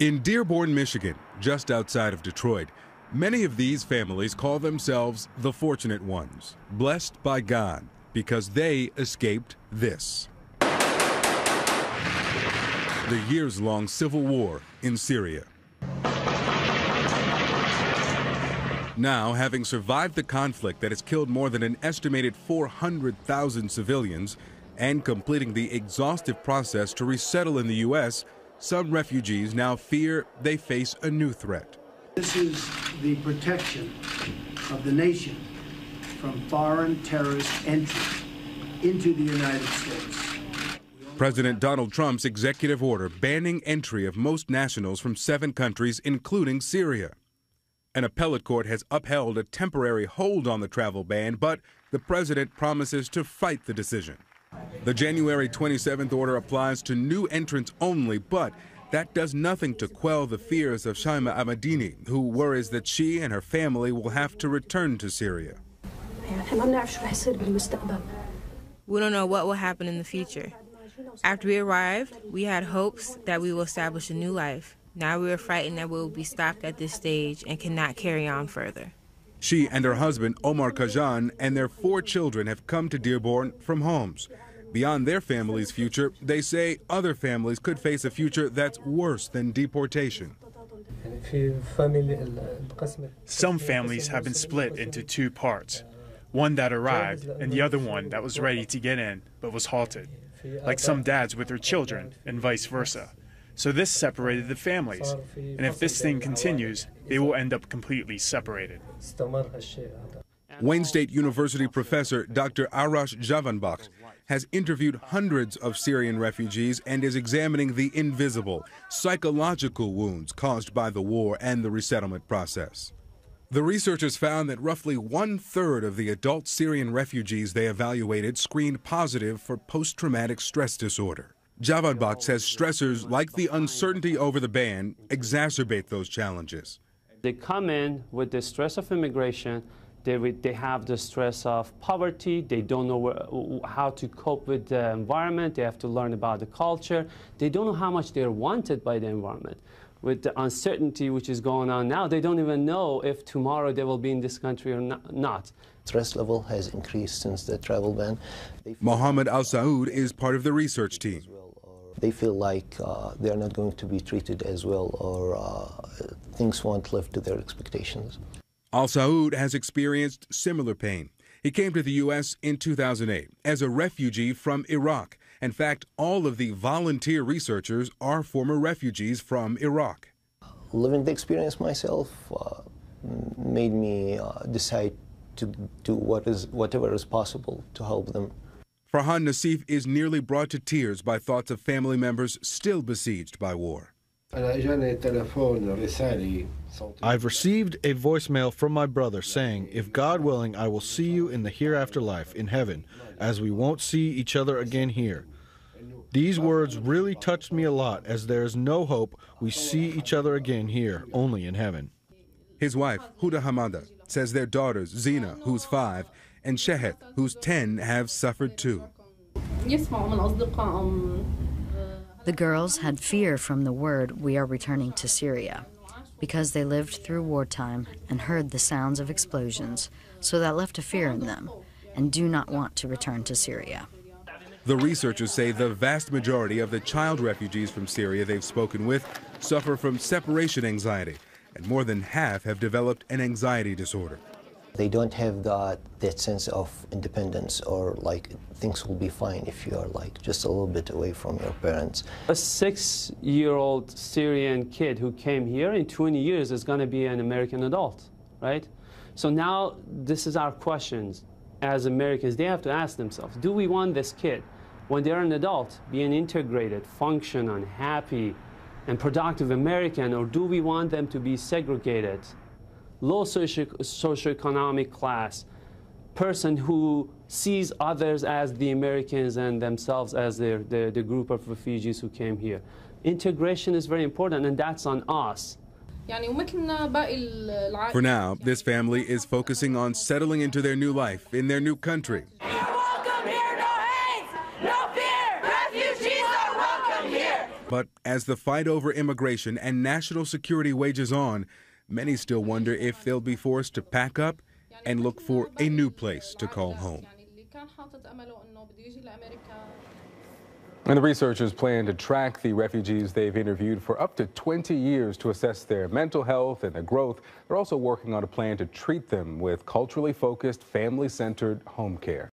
In Dearborn, Michigan, just outside of Detroit, many of these families call themselves the fortunate ones, blessed by God, because they escaped this. The years-long civil war in Syria. Now, having survived the conflict that has killed more than an estimated 400,000 civilians and completing the exhaustive process to resettle in the U.S., some refugees now fear they face a new threat. This is the protection of the nation from foreign terrorist entry into the United States. President Donald Trump's executive order banning entry of most nationals from 7 countries, including Syria. An appellate court has upheld a temporary hold on the travel ban, but the president promises to fight the decision. The January 27th order applies to new entrants only, but that does nothing to quell the fears of Shaima Ahmadini, who worries that she and her family will have to return to Syria. We don't know what will happen in the future. After we arrived, we had hopes that we will establish a new life. Now we are frightened that we will be stopped at this stage and cannot carry on further. She and her husband, Omar Kajan, and their 4 children have come to Dearborn from homes. Beyond their family's future, they say other families could face a future that's worse than deportation. Some families have been split into 2 parts. One that arrived and the other one that was ready to get in but was halted. Like some dads with their children and vice versa. So this separated the families. And if this thing continues, they will end up completely separated. Wayne State University professor Dr. Arash Javanbakht has interviewed hundreds of Syrian refugees and is examining the invisible, psychological wounds caused by the war and the resettlement process. The researchers found that roughly 1/3 of the adult Syrian refugees they evaluated screened positive for post-traumatic stress disorder. Javanbakht says stressors like the uncertainty over the ban exacerbate those challenges. They come in with the stress of immigration. They have the stress of poverty. They don't know how to cope with the environment. They have to learn about the culture. They don't know how much they're wanted by the environment. With the uncertainty which is going on now, they don't even know if tomorrow they will be in this country or not. Stress level has increased since the travel ban. Mohammed Al-Saud is part of the research team. They feel like they're not going to be treated as well, or things won't live to their expectations. Al-Saud has experienced similar pain. He came to the U.S. in 2008 as a refugee from Iraq. In fact, all of the volunteer researchers are former refugees from Iraq. Living the experience myself made me decide to do whatever is possible to help them. Farhan Nassif is nearly brought to tears by thoughts of family members still besieged by war. I've received a voicemail from my brother saying, if God willing, I will see you in the hereafter life, in heaven, as we won't see each other again here. These words really touched me a lot, as there is no hope we see each other again here, only in heaven. His wife, Huda Hamada, says their daughters, Zina, who's 5, and Shehet, who's 10, have suffered too. The girls had fear from the word, "We are returning to Syria," because they lived through wartime and heard the sounds of explosions, so that left a fear in them, and do not want to return to Syria. The researchers say the vast majority of the child refugees from Syria they've spoken with suffer from separation anxiety, and more than half have developed an anxiety disorder. They don't have that sense of independence, or like things will be fine if you are like just a little bit away from your parents. A 6-year-old Syrian kid who came here in 20 years is going to be an American adult, right? So now this is our questions as Americans. They have to ask themselves, do we want this kid, when they're an adult, being integrated, functional, happy, and productive American, or do we want them to be segregated? Low socioeconomic class, person who sees others as the Americans and themselves as the group of refugees who came here. Integration is very important, and that's on us. For now, this family is focusing on settling into their new life in their new country. You're welcome here, no hate, no fear. Refugees are welcome here. But as the fight over immigration and national security wages on, many still wonder if they'll be forced to pack up and look for a new place to call home. And the researchers plan to track the refugees they've interviewed for up to 20 years to assess their mental health and their growth. They're also working on a plan to treat them with culturally focused, family-centered home care.